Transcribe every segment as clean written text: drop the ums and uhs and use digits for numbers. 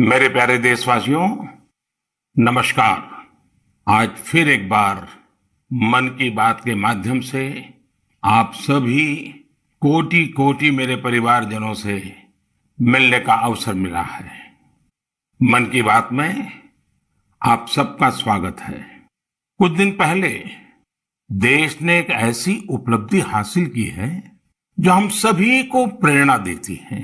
मेरे प्यारे देशवासियों, नमस्कार। आज फिर एक बार मन की बात के माध्यम से आप सभी कोटि कोटि मेरे परिवारजनों से मिलने का अवसर मिला है। मन की बात में आप सबका स्वागत है। कुछ दिन पहले देश ने एक ऐसी उपलब्धि हासिल की है जो हम सभी को प्रेरणा देती है।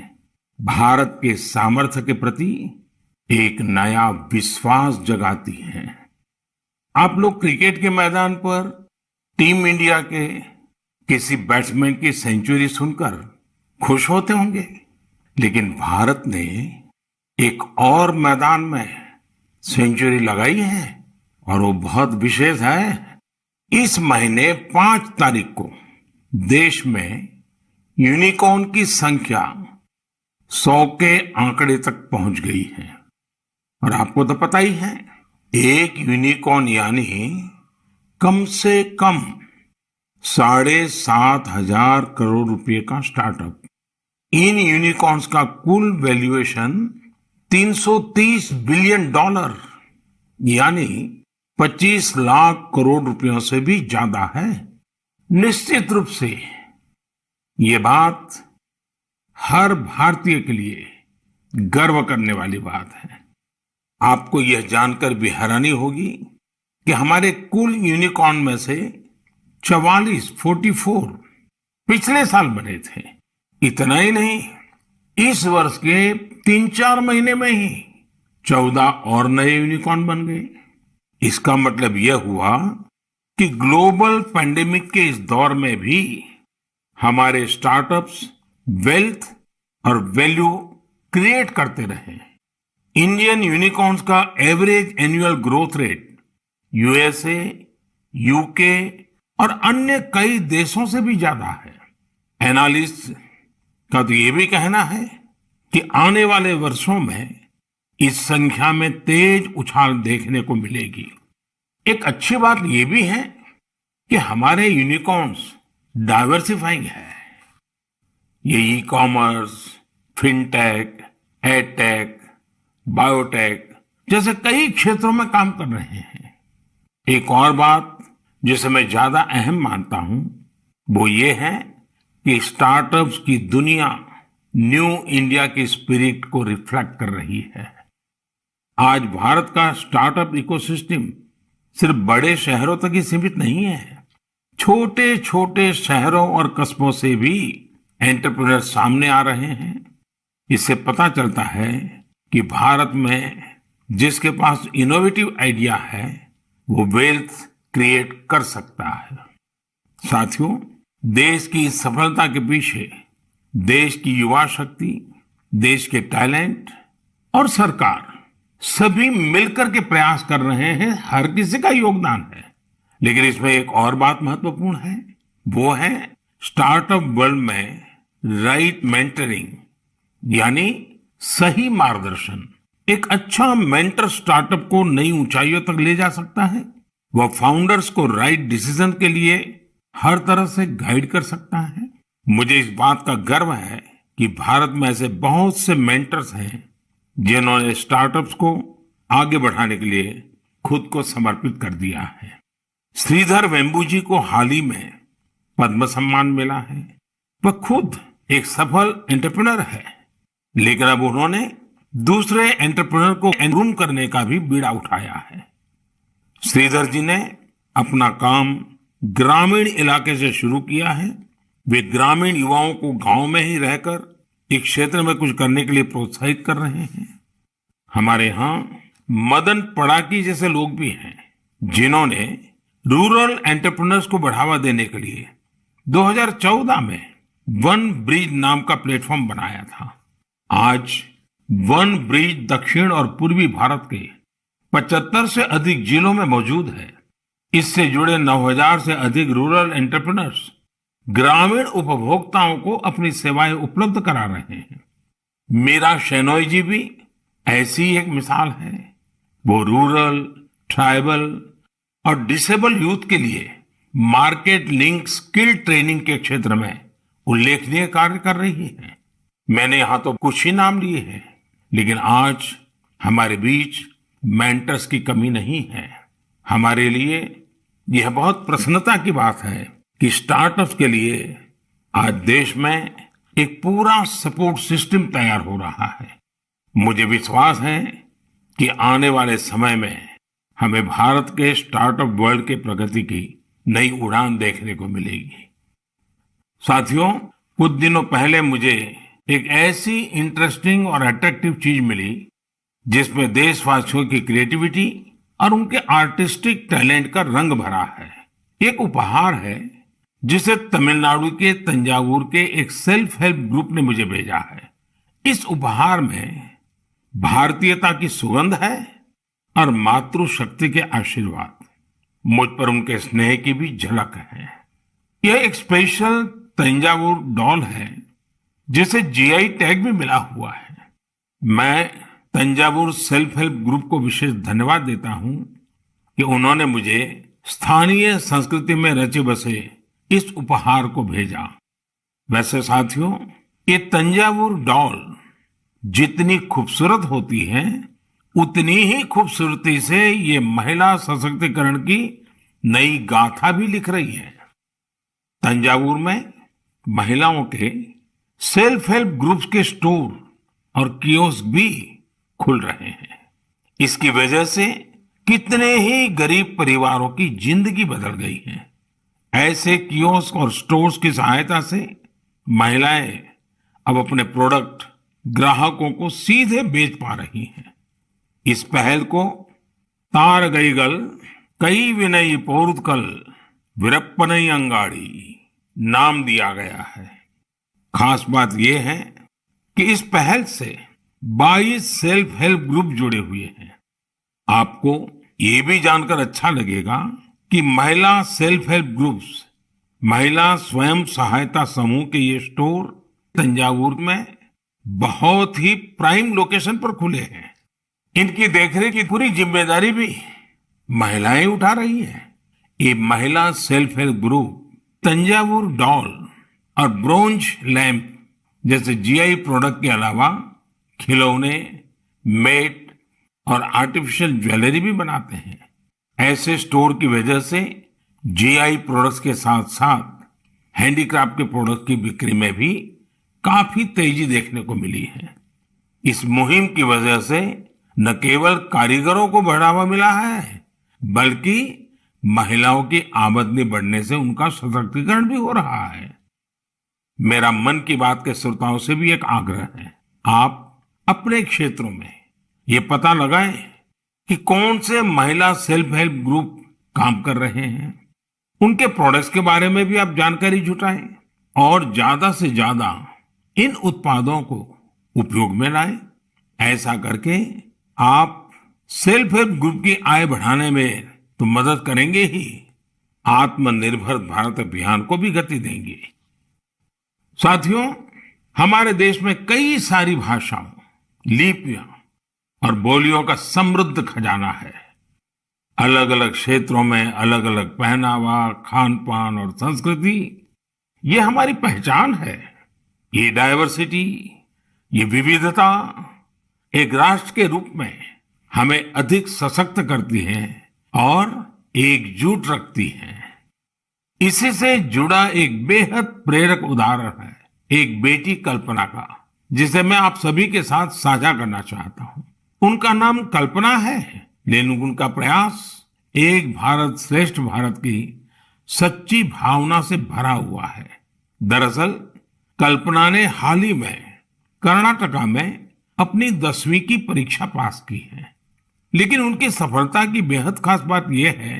भारत के सामर्थ्य के प्रति एक नया विश्वास जगाती है। आप लोग क्रिकेट के मैदान पर टीम इंडिया के किसी बैट्समैन की सेंचुरी सुनकर खुश होते होंगे, लेकिन भारत ने एक और मैदान में सेंचुरी लगाई है और वो बहुत विशेष है। इस महीने 5 तारीख को देश में यूनिकॉर्न की संख्या 100 के आंकड़े तक पहुंच गई है। और आपको तो पता ही है, एक यूनिकॉर्न यानी कम से कम 7,500 करोड़ रुपए का स्टार्टअप। इन यूनिकॉर्न्स का कुल वैल्यूएशन $330 बिलियन यानी 25 लाख करोड़ रुपयों से भी ज्यादा है। निश्चित रूप से ये बात हर भारतीय के लिए गर्व करने वाली बात है। आपको यह जानकर भी हैरानी होगी कि हमारे कुल यूनिकॉर्न में से 44 पिछले साल बने थे। इतना ही नहीं, इस वर्ष के 3-4 महीने में ही 14 और नए यूनिकॉर्न बन गए। इसका मतलब यह हुआ कि ग्लोबल पैंडेमिक के इस दौर में भी हमारे स्टार्टअप्स वेल्थ और वैल्यू क्रिएट करते रहे। इंडियन यूनिकॉर्न्स का average annual growth rate USA, UK और अन्य कई देशों से भी ज्यादा है। एनालिस्ट का तो ये भी कहना है कि आने वाले वर्षों में इस संख्या में तेज उछाल देखने को मिलेगी। एक अच्छी बात यह भी है कि हमारे यूनिकॉर्न्स डाइवर्सिफाइंग है। ये e commerce, fintech, edtech, biotech जैसे कई क्षेत्रों में काम कर रहे हैं। एक और बात जिसे मैं ज्यादा अहम मानता हूं वो ये है कि स्टार्टअप्स की दुनिया न्यू इंडिया की स्पिरिट को रिफ्लेक्ट कर रही है। आज भारत का स्टार्टअप इकोसिस्टम सिर्फ बड़े शहरों तक ही सीमित नहीं है। छोटे छोटे शहरों और कस्बों से भी एंटरप्रेन्योर सामने आ रहे हैं। इससे पता चलता है कि भारत में जिसके पास इनोवेटिव आइडिया है वो वेल्थ क्रिएट कर सकता है। साथियों, देश की इस सफलता के पीछे देश की युवा शक्ति, देश के टैलेंट और सरकार सभी मिलकर के प्रयास कर रहे हैं। हर किसी का योगदान है। लेकिन इसमें एक और बात महत्वपूर्ण है, वो है स्टार्टअप वर्ल्ड में राइट मेंटरिंग यानी सही मार्गदर्शन। एक अच्छा मेंटर स्टार्टअप को नई ऊंचाइयों तक ले जा सकता है। वह फाउंडर्स को राइट डिसीजन के लिए हर तरह से गाइड कर सकता है। मुझे इस बात का गर्व है कि भारत में ऐसे बहुत से मेंटर्स हैं जिन्होंने स्टार्टअप्स को आगे बढ़ाने के लिए खुद को समर्पित कर दिया है। श्रीधर वेम्बू जी को हाल ही में पद्म सम्मान मिला है। वह खुद एक सफल एंटरप्रेन्योर है, लेकिन अब उन्होंने दूसरे एंटरप्रेन्योर को ग्रूम करने का भी बीड़ा उठाया है। श्रीधर जी ने अपना काम ग्रामीण इलाके से शुरू किया है। वे ग्रामीण युवाओं को गांव में ही रहकर एक क्षेत्र में कुछ करने के लिए प्रोत्साहित कर रहे हैं। हमारे यहाँ मदन पड़ाकी जैसे लोग भी हैं जिन्होंने रूरल एंटरप्रेन्योर्स को बढ़ावा देने के लिए 2014 में वन ब्रिज नाम का प्लेटफॉर्म बनाया था। आज वन ब्रिज दक्षिण और पूर्वी भारत के 75 से अधिक जिलों में मौजूद है। इससे जुड़े 9,000 से अधिक रूरल एंटरप्रेन्योर्स ग्रामीण उपभोक्ताओं को अपनी सेवाएं उपलब्ध करा रहे हैं। मीरा शेनॉय जी भी ऐसी ही एक मिसाल है। वो रूरल, ट्राइबल और डिसेबल यूथ के लिए मार्केट लिंक स्किल ट्रेनिंग के क्षेत्र में उल्लेखनीय कार्य कर रही है। मैंने यहां तो कुछ ही नाम लिए हैं, लेकिन आज हमारे बीच मेंटर्स की कमी नहीं है। हमारे लिए यह बहुत प्रसन्नता की बात है कि स्टार्टअप्स के लिए आज देश में एक पूरा सपोर्ट सिस्टम तैयार हो रहा है। मुझे विश्वास है कि आने वाले समय में हमें भारत के स्टार्टअप वर्ल्ड के प्रगति की नई उड़ान देखने को मिलेगी। साथियों, कुछ दिनों पहले मुझे एक ऐसी इंटरेस्टिंग और अट्रैक्टिव चीज मिली जिसमें देशवासियों की क्रिएटिविटी और उनके आर्टिस्टिक टैलेंट का रंग भरा है। एक उपहार है जिसे तमिलनाडु के तंजावुर के एक सेल्फ हेल्प ग्रुप ने मुझे भेजा है। इस उपहार में भारतीयता की सुगंध है और मातृशक्ति के आशीर्वाद। मुझ पर उनके स्नेह की भी झलक है। यह एक स्पेशल तंजावुर डॉल है जिसे जीआई टैग भी मिला हुआ है। मैं तंजावुर सेल्फ हेल्प ग्रुप को विशेष धन्यवाद देता हूं कि उन्होंने मुझे स्थानीय संस्कृति में रचे बसे इस उपहार को भेजा। वैसे साथियों, ये तंजावुर डॉल जितनी खूबसूरत होती है उतनी ही खूबसूरती से ये महिला सशक्तिकरण की नई गाथा भी लिख रही है। तंजावुर में महिलाओं के सेल्फ हेल्प ग्रुप्स के स्टोर और कियोस्क भी खुल रहे हैं। इसकी वजह से कितने ही गरीब परिवारों की जिंदगी बदल गई है। ऐसे कियोस्क और स्टोर्स की सहायता से महिलाएं अब अपने प्रोडक्ट ग्राहकों को सीधे बेच पा रही हैं। इस पहल को तारगईगल कई विनयी पोरुत्कल विरप्पनई अंगाड़ी नाम दिया गया है। खास बात यह है कि इस पहल से 22 सेल्फ हेल्प ग्रुप जुड़े हुए हैं। आपको ये भी जानकर अच्छा लगेगा कि महिला सेल्फ हेल्प ग्रुप्स, महिला स्वयं सहायता समूह के ये स्टोर तंजावुर में बहुत ही प्राइम लोकेशन पर खुले हैं। इनकी देखरेख की पूरी जिम्मेदारी भी महिलाएं उठा रही हैं। ये महिला self help group Thanjavur doll और ब्रोंज लैंप जैसे जीआई प्रोडक्ट के अलावा खिलौने, मेट और आर्टिफिशियल ज्वेलरी भी बनाते हैं। ऐसे स्टोर की वजह से जीआई प्रोडक्ट्स के साथ साथ हैंडीक्राफ्ट के प्रोडक्ट की बिक्री में भी काफी तेजी देखने को मिली है। इस मुहिम की वजह से न केवल कारीगरों को बढ़ावा मिला है, बल्कि महिलाओं की आमदनी बढ़ने से उनका सशक्तिकरण भी हो रहा है। मेरा मन की बात के श्रोताओं से भी एक आग्रह है, आप अपने क्षेत्रों में ये पता लगाएं कि कौन से महिला सेल्फ हेल्प ग्रुप काम कर रहे हैं। उनके प्रोडक्ट्स के बारे में भी आप जानकारी जुटाएं और ज्यादा से ज्यादा इन उत्पादों को उपयोग में लाएं। ऐसा करके आप सेल्फ हेल्प ग्रुप की आय बढ़ाने में तो मदद करेंगे ही, आत्मनिर्भर भारत अभियान को भी गति देंगे। साथियों, हमारे देश में कई सारी भाषाओं, लिपियां और बोलियों का समृद्ध खजाना है। अलग अलग क्षेत्रों में अलग अलग पहनावा, खान पान और संस्कृति, ये हमारी पहचान है। ये डाइवर्सिटी, ये विविधता एक राष्ट्र के रूप में हमें अधिक सशक्त करती है और एकजुट रखती है। इसी से जुड़ा एक बेहद प्रेरक उदाहरण है एक बेटी कल्पना का, जिसे मैं आप सभी के साथ साझा करना चाहता हूं। उनका नाम कल्पना है, लेकिन उनका प्रयास एक भारत श्रेष्ठ भारत की सच्ची भावना से भरा हुआ है। दरअसल कल्पना ने हाल ही में कर्नाटका में अपनी 10वीं की परीक्षा पास की है। लेकिन उनकी सफलता की बेहद खास बात यह है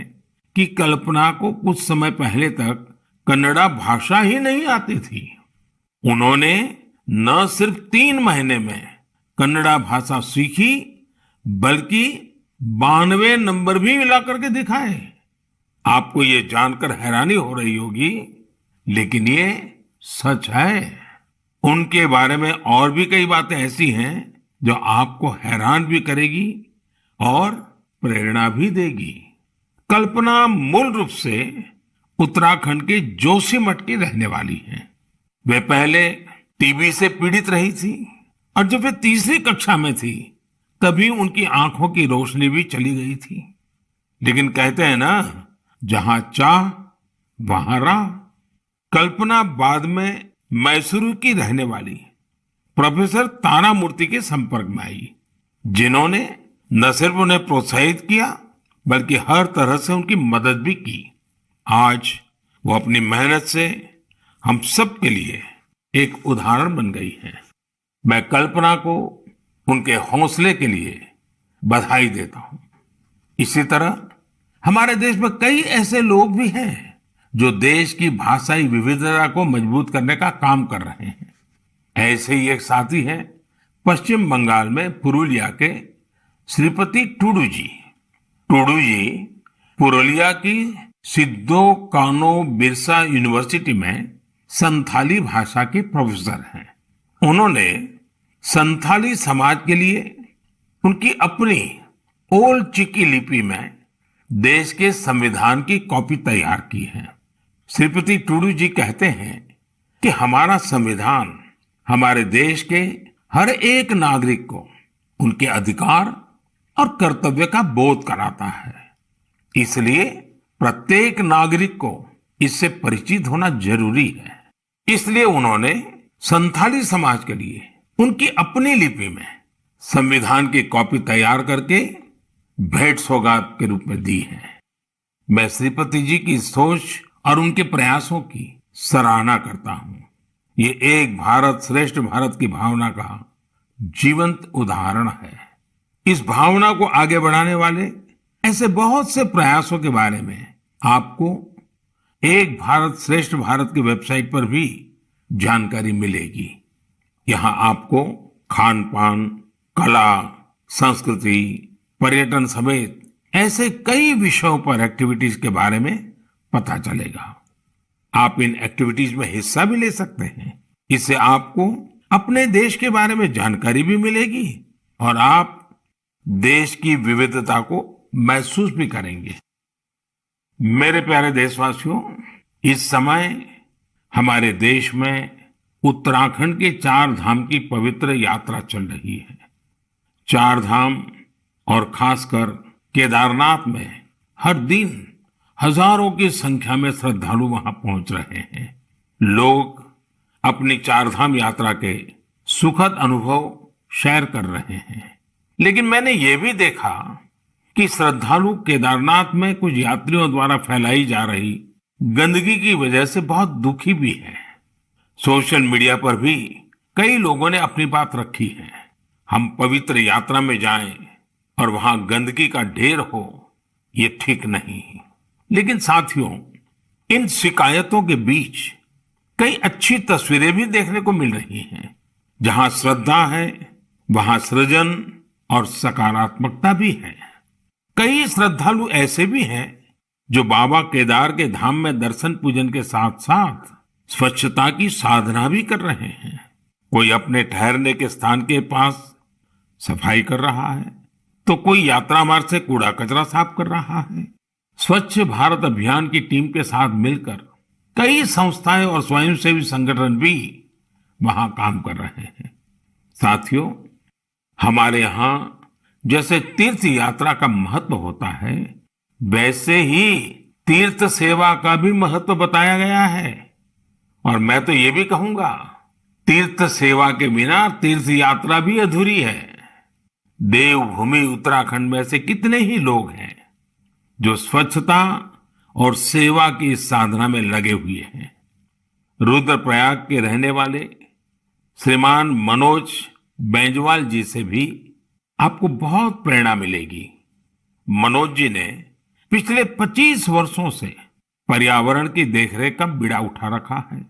कि कल्पना को कुछ समय पहले तक कन्नड़ा भाषा ही नहीं आती थी। उन्होंने न सिर्फ 3 महीने में कन्नड़ा भाषा सीखी, बल्कि 92 नंबर भी मिला करके दिखाए। आपको ये जानकर हैरानी हो रही होगी, लेकिन ये सच है। उनके बारे में और भी कई बातें ऐसी हैं जो आपको हैरान भी करेगी और प्रेरणा भी देगी। कल्पना मूल रूप से उत्तराखंड के जोशीमठ की रहने वाली हैं। वे पहले टीबी से पीड़ित रही थी और जब वे तीसरी कक्षा में थी तभी उनकी आंखों की रोशनी भी चली गई थी। लेकिन कहते हैं ना, जहां चाह वहां राह। कल्पना बाद में मैसूरू की रहने वाली प्रोफेसर तारामूर्ति के संपर्क में आई, जिन्होंने न सिर्फ उन्हें प्रोत्साहित किया बल्कि हर तरह से उनकी मदद भी की। आज वो अपनी मेहनत से हम सब के लिए एक उदाहरण बन गई हैं। मैं कल्पना को उनके हौसले के लिए बधाई देता हूं। इसी तरह हमारे देश में कई ऐसे लोग भी हैं जो देश की भाषाई विविधता को मजबूत करने का काम कर रहे हैं। ऐसे ही एक साथी हैं पश्चिम बंगाल में पुरुलिया के श्रीपति टूडू जी। टूडू जी पुरुलिया की सिद्धो कानो बिरसा यूनिवर्सिटी में संथाली भाषा के प्रोफेसर हैं। उन्होंने संथाली समाज के लिए उनकी अपनी ओल्ड चिकी लिपि में देश के संविधान की कॉपी तैयार की है। श्रीपति टूडू जी कहते हैं कि हमारा संविधान हमारे देश के हर एक नागरिक को उनके अधिकार और कर्तव्य का बोध कराता है। इसलिए प्रत्येक नागरिक को इससे परिचित होना जरूरी है। इसलिए उन्होंने संथाली समाज के लिए उनकी अपनी लिपि में संविधान की कॉपी तैयार करके भेंट सौगात के रूप में दी है। मैं श्रीपति जी की सोच और उनके प्रयासों की सराहना करता हूं। ये एक भारत श्रेष्ठ भारत की भावना का जीवंत उदाहरण है। इस भावना को आगे बढ़ाने वाले ऐसे बहुत से प्रयासों के बारे में आपको एक भारत श्रेष्ठ भारत की वेबसाइट पर भी जानकारी मिलेगी। यहाँ आपको खान पान, कला, संस्कृति, पर्यटन समेत ऐसे कई विषयों पर एक्टिविटीज के बारे में पता चलेगा। आप इन एक्टिविटीज में हिस्सा भी ले सकते हैं। इससे आपको अपने देश के बारे में जानकारी भी मिलेगी और आप देश की विविधता को महसूस भी करेंगे। मेरे प्यारे देशवासियों, इस समय हमारे देश में उत्तराखंड के 4 धाम की पवित्र यात्रा चल रही है। 4 धाम और खासकर केदारनाथ में हर दिन हजारों की संख्या में श्रद्धालु वहां पहुंच रहे हैं। लोग अपनी 4 धाम यात्रा के सुखद अनुभव शेयर कर रहे हैं। लेकिन मैंने ये भी देखा कि श्रद्धालु केदारनाथ में कुछ यात्रियों द्वारा फैलाई जा रही गंदगी की वजह से बहुत दुखी भी है। सोशल मीडिया पर भी कई लोगों ने अपनी बात रखी है। हम पवित्र यात्रा में जाएं और वहां गंदगी का ढेर हो, ये ठीक नहीं। लेकिन साथियों, इन शिकायतों के बीच कई अच्छी तस्वीरें भी देखने को मिल रही हैं। जहां श्रद्धा है वहां सृजन और सकारात्मकता भी है। कई श्रद्धालु ऐसे भी हैं जो बाबा केदार के धाम में दर्शन पूजन के साथ साथ स्वच्छता की साधना भी कर रहे हैं। कोई अपने ठहरने के स्थान के पास सफाई कर रहा है, तो कोई यात्रा मार्ग से कूड़ा कचरा साफ कर रहा है। स्वच्छ भारत अभियान की टीम के साथ मिलकर कई संस्थाएं और स्वयंसेवी संगठन भी वहां काम कर रहे हैं। साथियों, हमारे यहाँ जैसे तीर्थ यात्रा का महत्व होता है, वैसे ही तीर्थ सेवा का भी महत्व बताया गया है। और मैं तो ये भी कहूंगा, तीर्थ सेवा के बिना तीर्थ यात्रा भी अधूरी है। देवभूमि उत्तराखंड में ऐसे कितने ही लोग हैं जो स्वच्छता और सेवा की इस साधना में लगे हुए हैं। रुद्रप्रयाग के रहने वाले श्रीमान मनोज बेंजवाल जी से भी आपको बहुत प्रेरणा मिलेगी। मनोज जी ने पिछले 25 वर्षों से पर्यावरण की देखरेख का बीड़ा उठा रखा है।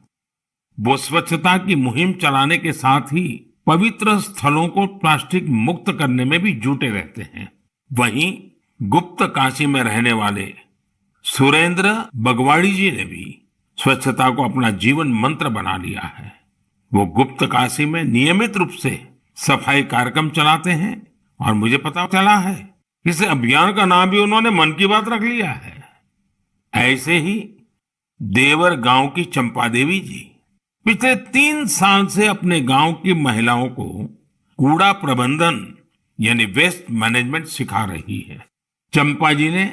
वो स्वच्छता की मुहिम चलाने के साथ ही पवित्र स्थलों को प्लास्टिक मुक्त करने में भी जुटे रहते हैं। वहीं गुप्त काशी में रहने वाले सुरेंद्र बगवाड़ी जी ने भी स्वच्छता को अपना जीवन मंत्र बना लिया है। वो गुप्त काशी में नियमित रूप से सफाई कार्यक्रम चलाते हैं और मुझे पता चला है इस अभियान का नाम भी उन्होंने मन की बात रख लिया है। ऐसे ही देवर गांव की चंपा देवी जी पिछले 3 साल से अपने गांव की महिलाओं को कूड़ा प्रबंधन यानी वेस्ट मैनेजमेंट सिखा रही है। चंपा जी ने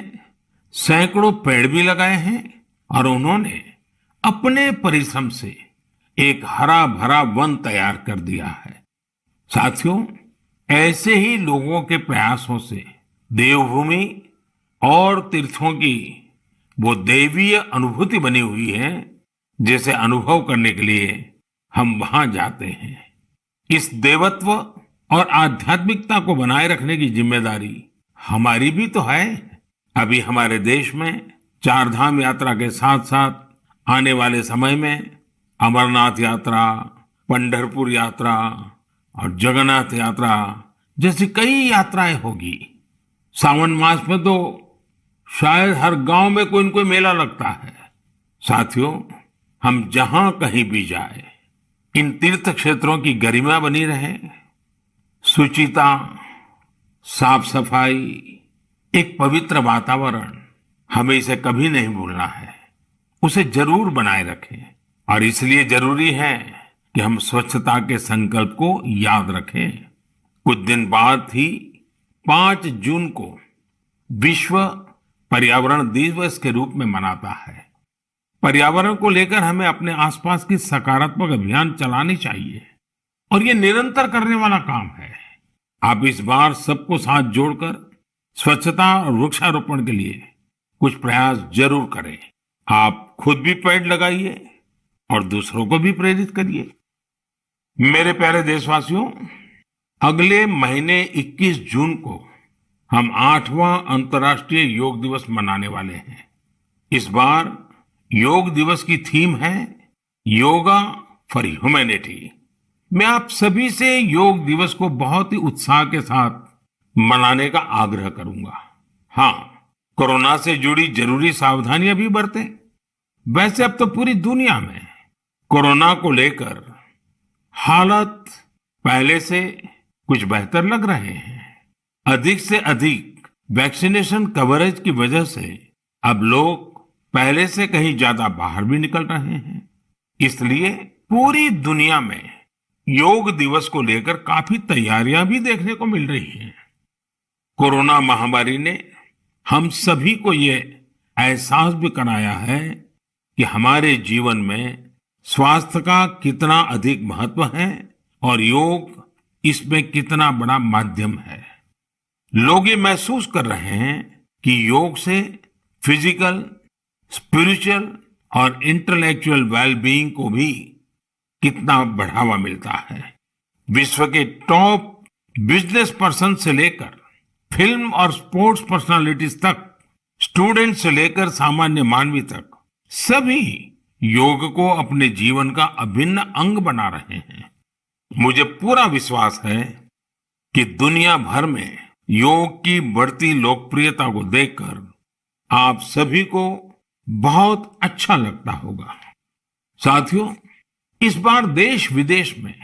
सैकड़ों पेड़ भी लगाए हैं और उन्होंने अपने परिश्रम से एक हरा भरा वन तैयार कर दिया है। साथियों, ऐसे ही लोगों के प्रयासों से देवभूमि और तीर्थों की वो दैवीय अनुभूति बनी हुई है, जिसे अनुभव करने के लिए हम वहां जाते हैं। इस देवत्व और आध्यात्मिकता को बनाए रखने की जिम्मेदारी हमारी भी तो है। अभी हमारे देश में चार धाम यात्रा के साथ साथ आने वाले समय में अमरनाथ यात्रा, पंढरपुर यात्रा और जगन्नाथ यात्रा जैसी कई यात्राएं होगी। सावन मास में तो शायद हर गांव में कोई न कोई मेला लगता है। साथियों, हम जहां कहीं भी जाए, इन तीर्थ क्षेत्रों की गरिमा बनी रहे, शुचिता, साफ सफाई, एक पवित्र वातावरण, हमें इसे कभी नहीं भूलना है। उसे जरूर बनाए रखें और इसलिए जरूरी है कि हम स्वच्छता के संकल्प को याद रखें। कुछ दिन बाद ही 5 जून को विश्व पर्यावरण दिवस के रूप में मनाता है। पर्यावरण को लेकर हमें अपने आसपास की सकारात्मक अभियान चलानी चाहिए और ये निरंतर करने वाला काम है। आप इस बार सबको साथ जोड़कर स्वच्छता और वृक्षारोपण के लिए कुछ प्रयास जरूर करें। आप खुद भी पेड़ लगाइए और दूसरों को भी प्रेरित करिए। मेरे प्यारे देशवासियों, अगले महीने 21 जून को हम 8वां अंतर्राष्ट्रीय योग दिवस मनाने वाले हैं। इस बार योग दिवस की थीम है योगा फॉर ह्यूमैनिटी। मैं आप सभी से योग दिवस को बहुत ही उत्साह के साथ मनाने का आग्रह करूंगा। हाँ, कोरोना से जुड़ी जरूरी सावधानियां भी बरतें। वैसे अब तो पूरी दुनिया में कोरोना को लेकर हालत पहले से कुछ बेहतर लग रहे हैं। अधिक से अधिक वैक्सीनेशन कवरेज की वजह से अब लोग पहले से कहीं ज्यादा बाहर भी निकल रहे हैं। इसलिए पूरी दुनिया में योग दिवस को लेकर काफी तैयारियां भी देखने को मिल रही हैं। कोरोना महामारी ने हम सभी को ये एहसास भी कराया है कि हमारे जीवन में स्वास्थ्य का कितना अधिक महत्व है और योग इसमें कितना बड़ा माध्यम है। लोग ये महसूस कर रहे हैं कि योग से फिजिकल, स्पिरिचुअल और इंटेलेक्चुअल वेलबीइंग को भी कितना बढ़ावा मिलता है। विश्व के टॉप बिजनेस पर्सन से लेकर फिल्म और स्पोर्ट्स पर्सनालिटीज तक, स्टूडेंट से लेकर सामान्य मानवी तक, सभी योग को अपने जीवन का अभिन्न अंग बना रहे हैं। मुझे पूरा विश्वास है कि दुनिया भर में योग की बढ़ती लोकप्रियता को देखकर आप सभी को बहुत अच्छा लगता होगा। साथियों, इस बार देश विदेश में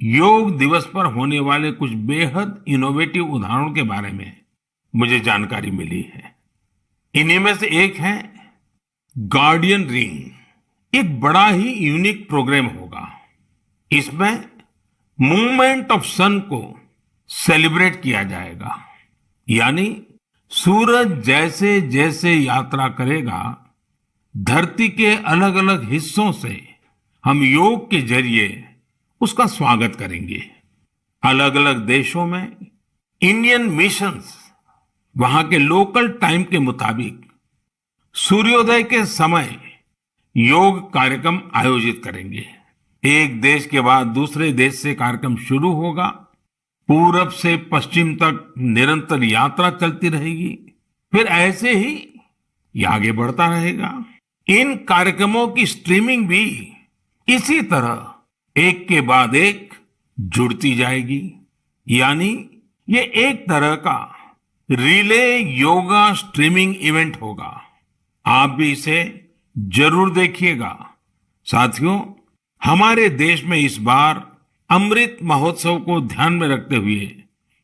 योग दिवस पर होने वाले कुछ बेहद इनोवेटिव उदाहरणों के बारे में मुझे जानकारी मिली है। इन्हीं में से एक है गार्डियन रिंग। एक बड़ा ही यूनिक प्रोग्राम होगा। इसमें मूवमेंट ऑफ सन को सेलिब्रेट किया जाएगा, यानी सूरज जैसे जैसे यात्रा करेगा, धरती के अलग अलग हिस्सों से हम योग के जरिए उसका स्वागत करेंगे। अलग अलग देशों में इंडियन मिशंस वहां के लोकल टाइम के मुताबिक सूर्योदय के समय योग कार्यक्रम आयोजित करेंगे। एक देश के बाद दूसरे देश से कार्यक्रम शुरू होगा। पूरब से पश्चिम तक निरंतर यात्रा चलती रहेगी। फिर ऐसे ही ये आगे बढ़ता रहेगा। इन कार्यक्रमों की स्ट्रीमिंग भी इसी तरह एक के बाद एक जुड़ती जाएगी। यानी ये एक तरह का रिले योगा स्ट्रीमिंग इवेंट होगा। आप भी इसे जरूर देखिएगा। साथियों, हमारे देश में इस बार अमृत महोत्सव को ध्यान में रखते हुए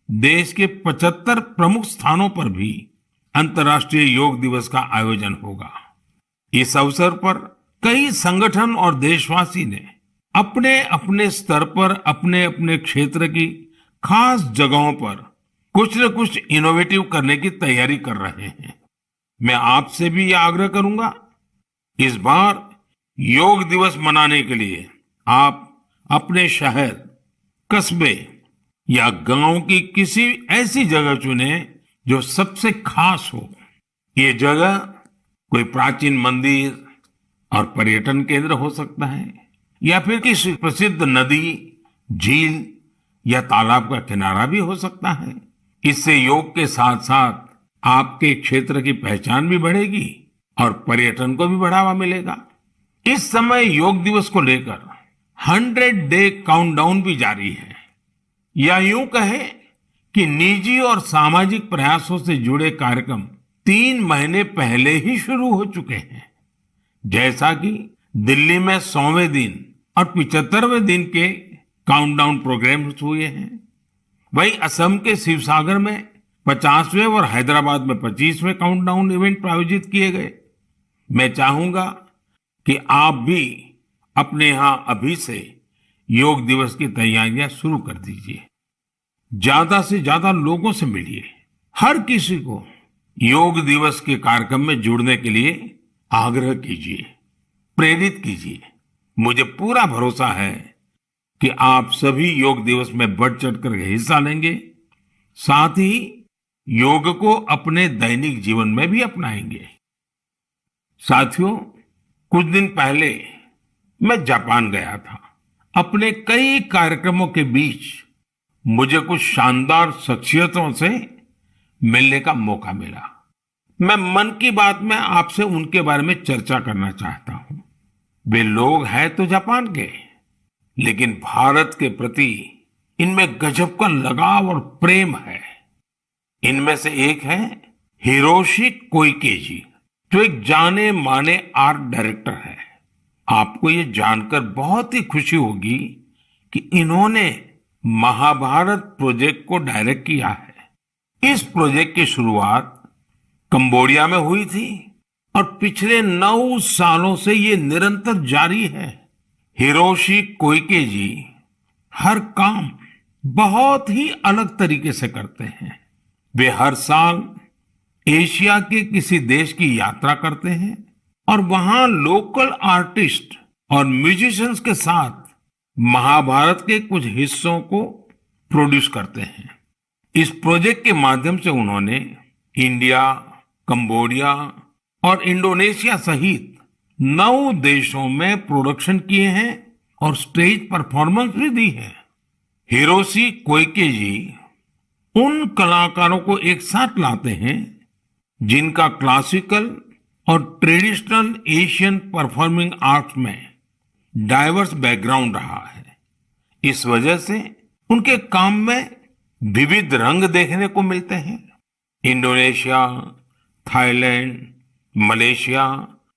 देश के 75 प्रमुख स्थानों पर भी अंतर्राष्ट्रीय योग दिवस का आयोजन होगा। इस अवसर पर कई संगठन और देशवासी ने अपने अपने स्तर पर अपने अपने क्षेत्र की खास जगहों पर कुछ न कुछ इनोवेटिव करने की तैयारी कर रहे हैं। मैं आपसे भी यह आग्रह करूंगा, इस बार योग दिवस मनाने के लिए आप अपने शहर, कस्बे या गांव की किसी ऐसी जगह चुने जो सबसे खास हो। ये जगह कोई प्राचीन मंदिर और पर्यटन केंद्र हो सकता है, या फिर किसी प्रसिद्ध नदी, झील या तालाब का किनारा भी हो सकता है। इससे योग के साथ साथ आपके क्षेत्र की पहचान भी बढ़ेगी और पर्यटन को भी बढ़ावा मिलेगा। इस समय योग दिवस को लेकर 100 डे काउंटडाउन भी जारी है, या यूं कहें कि निजी और सामाजिक प्रयासों से जुड़े कार्यक्रम 3 महीने पहले ही शुरू हो चुके हैं। जैसा कि दिल्ली में 100वें दिन और 75वें दिन के काउंटडाउन प्रोग्राम्स हुए हैं, वहीं असम के शिवसागर में 50वें और हैदराबाद में 25वें काउंटडाउन इवेंट आयोजित किए गए। मैं चाहूंगा कि आप भी अपने यहां अभी से योग दिवस की तैयारियां शुरू कर दीजिए। ज्यादा से ज्यादा लोगों से मिलिए। हर किसी को योग दिवस के कार्यक्रम में जुड़ने के लिए आग्रह कीजिए, प्रेरित कीजिए। मुझे पूरा भरोसा है कि आप सभी योग दिवस में बढ़ चढ़कर हिस्सा लेंगे, साथ ही योग को अपने दैनिक जीवन में भी अपनाएंगे। साथियों, कुछ दिन पहले मैं जापान गया था। अपने कई कार्यक्रमों के बीच मुझे कुछ शानदार शख्सियतों से मिलने का मौका मिला। मैं मन की बात में आपसे उनके बारे में चर्चा करना चाहता हूं। वे लोग हैं तो जापान के, लेकिन भारत के प्रति इनमें गजब का लगाव और प्रेम है। इनमें से एक है हिरोशी कोइके जी, जो एक जाने माने आर्ट डायरेक्टर है। आपको ये जानकर बहुत ही खुशी होगी कि इन्होंने महाभारत प्रोजेक्ट को डायरेक्ट किया है। इस प्रोजेक्ट की शुरुआत कंबोडिया में हुई थी और पिछले 9 सालों से ये निरंतर जारी है। हिरोशी कोइके जी हर काम बहुत ही अलग तरीके से करते हैं। वे हर साल एशिया के किसी देश की यात्रा करते हैं और वहां लोकल आर्टिस्ट और म्यूजिशियंस के साथ महाभारत के कुछ हिस्सों को प्रोड्यूस करते हैं। इस प्रोजेक्ट के माध्यम से उन्होंने इंडिया, कंबोडिया और इंडोनेशिया सहित 9 देशों में प्रोडक्शन किए हैं और स्टेज परफॉर्मेंस भी दी है। हिरोशी कोइके जी उन कलाकारों को एक साथ लाते हैं जिनका क्लासिकल और ट्रेडिशनल एशियन परफॉर्मिंग आर्ट्स में डाइवर्स बैकग्राउंड रहा है। इस वजह से उनके काम में विविध रंग देखने को मिलते हैं। इंडोनेशिया, थाईलैंड, मलेशिया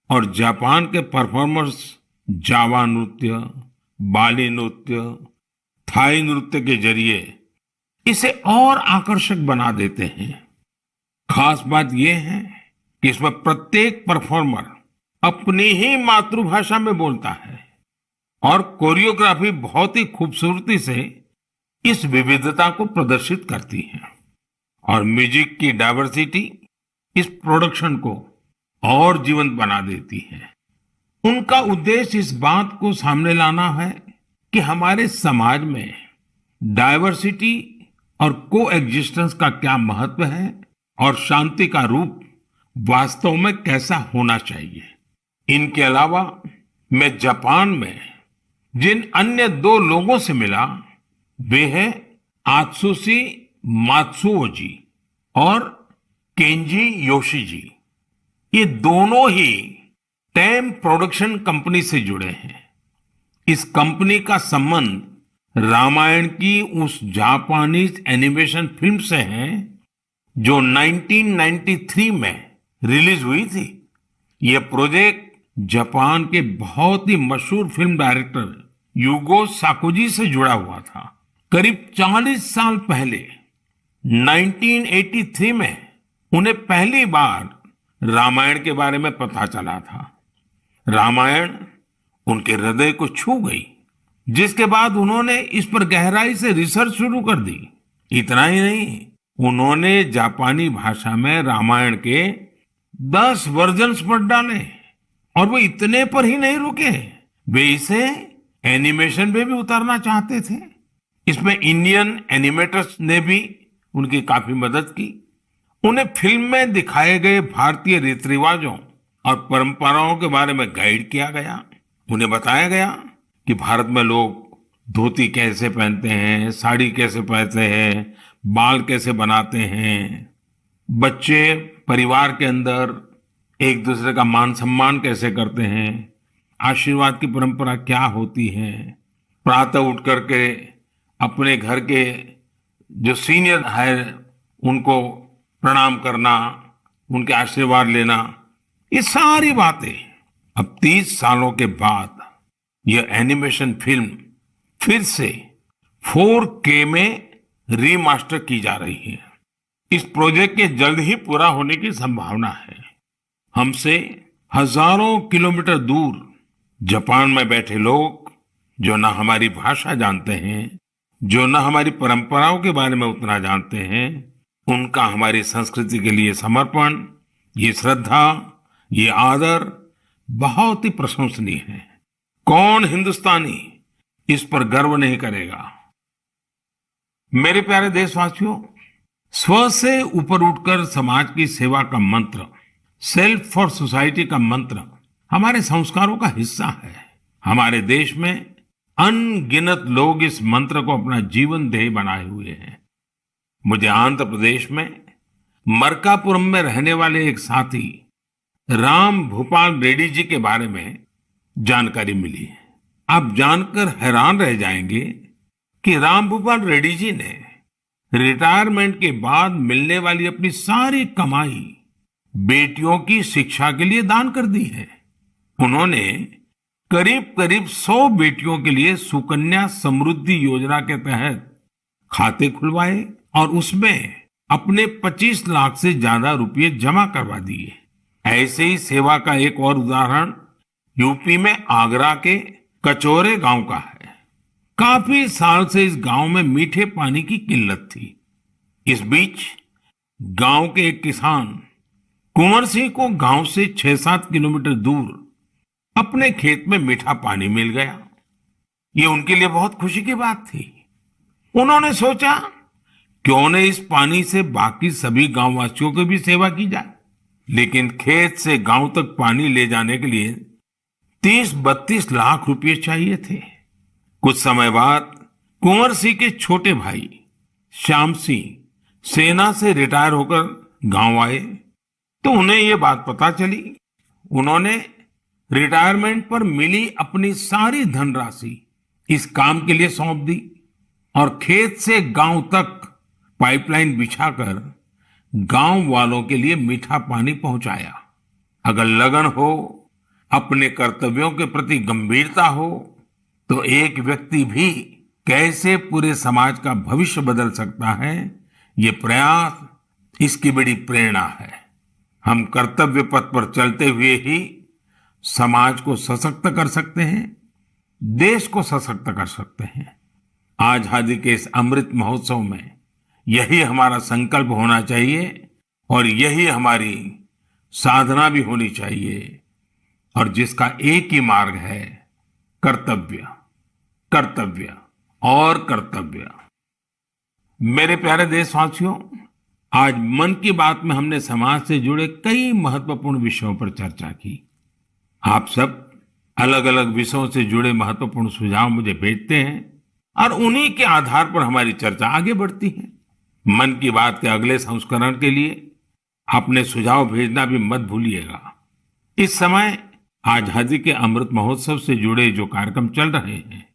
और जापान के परफॉर्मर्स जावा नृत्य, बाली नृत्य, थाई नृत्य के जरिए इसे और आकर्षक बना देते हैं। खास बात यह है कि इसमें प्रत्येक परफॉर्मर अपनी ही मातृभाषा में बोलता है और कोरियोग्राफी बहुत ही खूबसूरती से इस विविधता को प्रदर्शित करती है। और म्यूजिक की डाइवर्सिटी इस प्रोडक्शन को और जीवंत बना देती है। उनका उद्देश्य इस बात को सामने लाना है कि हमारे समाज में डाइवर्सिटी और कोएग्जिस्टेंस का क्या महत्व है और शांति का रूप वास्तव में कैसा होना चाहिए। इनके अलावा मैं जापान में जिन अन्य 2 लोगों से मिला, वे हैं आत्सुशी मात्सुओ जी और केंजी योशी जी। ये दोनों ही टेम प्रोडक्शन कंपनी से जुड़े हैं। इस कंपनी का संबंध रामायण की उस जापानीज एनिमेशन फिल्म से है जो 1993 में रिलीज हुई थी। यह प्रोजेक्ट जापान के बहुत ही मशहूर फिल्म डायरेक्टर युगो साकुजी से जुड़ा हुआ था। करीब 40 साल पहले 1983 में उन्हें पहली बार रामायण के बारे में पता चला था। रामायण उनके हृदय को छू गई, जिसके बाद उन्होंने इस पर गहराई से रिसर्च शुरू कर दी। इतना ही नहीं, उन्होंने जापानी भाषा में रामायण के 10 वर्जन्स पढ़ डाले। और वो इतने पर ही नहीं रुके, वे इसे एनिमेशन में भी उतारना चाहते थे। इसमें इंडियन एनिमेटर्स ने भी उनकी काफी मदद की। उन्हें फिल्म में दिखाए गए भारतीय रीति रिवाजों और परंपराओं के बारे में गाइड किया गया। उन्हें बताया गया कि भारत में लोग धोती कैसे पहनते हैं, साड़ी कैसे पहनते हैं, बाल कैसे बनाते हैं, बच्चे परिवार के अंदर एक दूसरे का मान सम्मान कैसे करते हैं, आशीर्वाद की परंपरा क्या होती है, प्रातः उठ करके अपने घर के जो सीनियर है उनको प्रणाम करना, उनके आशीर्वाद लेना, ये सारी बातें अब 30 सालों के बाद यह एनिमेशन फिल्म फिर से 4K में रीमास्टर की जा रही है। इस प्रोजेक्ट के जल्द ही पूरा होने की संभावना है। हमसे हजारों किलोमीटर दूर जापान में बैठे लोग जो ना हमारी भाषा जानते हैं, जो ना हमारी परंपराओं के बारे में उतना जानते हैं, उनका हमारी संस्कृति के लिए समर्पण, ये श्रद्धा, ये आदर बहुत ही प्रशंसनीय है। कौन हिंदुस्तानी इस पर गर्व नहीं करेगा। मेरे प्यारे देशवासियों, स्व से ऊपर उठकर समाज की सेवा का मंत्र, सेल्फ फॉर सोसाइटी का मंत्र हमारे संस्कारों का हिस्सा है। हमारे देश में अनगिनत लोग इस मंत्र को अपना जीवन ध्येय बनाए हुए हैं। मुझे आंध्र प्रदेश में मरकापुरम में रहने वाले एक साथी राम भूपाल रेड्डी जी के बारे में जानकारी मिली है। आप जानकर हैरान रह जाएंगे कि राम भूपाल रेड्डी जी ने रिटायरमेंट के बाद मिलने वाली अपनी सारी कमाई बेटियों की शिक्षा के लिए दान कर दी है। उन्होंने करीब करीब 100 बेटियों के लिए सुकन्या समृद्धि योजना के तहत खाते खुलवाए और उसमें अपने 25 लाख से ज्यादा रुपए जमा करवा दिए। ऐसे ही सेवा का एक और उदाहरण यूपी में आगरा के कचौरे गांव का है। काफी साल से इस गांव में मीठे पानी की किल्लत थी। इस बीच गांव के एक किसान कुंवर सिंह को गांव से 6-7 किलोमीटर दूर अपने खेत में मीठा पानी मिल गया। ये उनके लिए बहुत खुशी की बात थी। उन्होंने सोचा क्यों न इस पानी से बाकी सभी गांववासियों की भी सेवा की जाए। लेकिन खेत से गांव तक पानी ले जाने के लिए 30-32 लाख रुपए चाहिए थे। कुछ समय बाद कुंवर सिंह के छोटे भाई श्याम सिंह सेना से रिटायर होकर गांव आए तो उन्हें ये बात पता चली। उन्होंने रिटायरमेंट पर मिली अपनी सारी धनराशि इस काम के लिए सौंप दी और खेत से गांव तक पाइपलाइन बिछाकर गांव वालों के लिए मीठा पानी पहुंचाया। अगर लगन हो, अपने कर्तव्यों के प्रति गंभीरता हो, तो एक व्यक्ति भी कैसे पूरे समाज का भविष्य बदल सकता है, ये प्रयास इसकी बड़ी प्रेरणा है। हम कर्तव्य पथ पर चलते हुए ही समाज को सशक्त कर सकते हैं, देश को सशक्त कर सकते हैं। आजादी के इस अमृत महोत्सव में यही हमारा संकल्प होना चाहिए और यही हमारी साधना भी होनी चाहिए, और जिसका एक ही मार्ग है, कर्तव्य, कर्तव्य और कर्तव्य। मेरे प्यारे देशवासियों, आज मन की बात में हमने समाज से जुड़े कई महत्वपूर्ण विषयों पर चर्चा की। आप सब अलग अलग विषयों से जुड़े महत्वपूर्ण सुझाव मुझे भेजते हैं और उन्हीं के आधार पर हमारी चर्चा आगे बढ़ती है। मन की बात के अगले संस्करण के लिए अपने सुझाव भेजना भी मत भूलिएगा। इस समय आजादी के अमृत महोत्सव से जुड़े जो कार्यक्रम चल रहे हैं,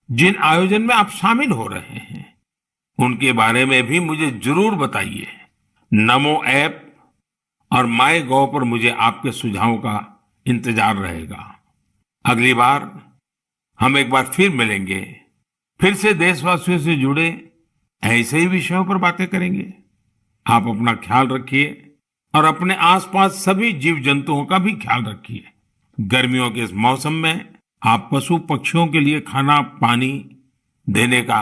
जिन आयोजन में आप शामिल हो रहे हैं, उनके बारे में भी मुझे जरूर बताइए। नमो ऐप और माय गॉव पर मुझे आपके सुझावों का इंतजार रहेगा। अगली बार हम एक बार फिर मिलेंगे, फिर से देशवासियों से जुड़े ऐसे ही विषयों पर बातें करेंगे। आप अपना ख्याल रखिए और अपने आसपास सभी जीव जंतुओं का भी ख्याल रखिए। गर्मियों के इस मौसम में आप पशु पक्षियों के लिए खाना पानी देने का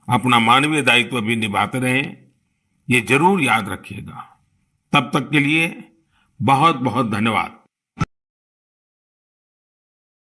अपना मानवीय दायित्व भी निभाते रहें। ये जरूर याद रखिएगा। तब तक के लिए बहुत बहुत धन्यवाद।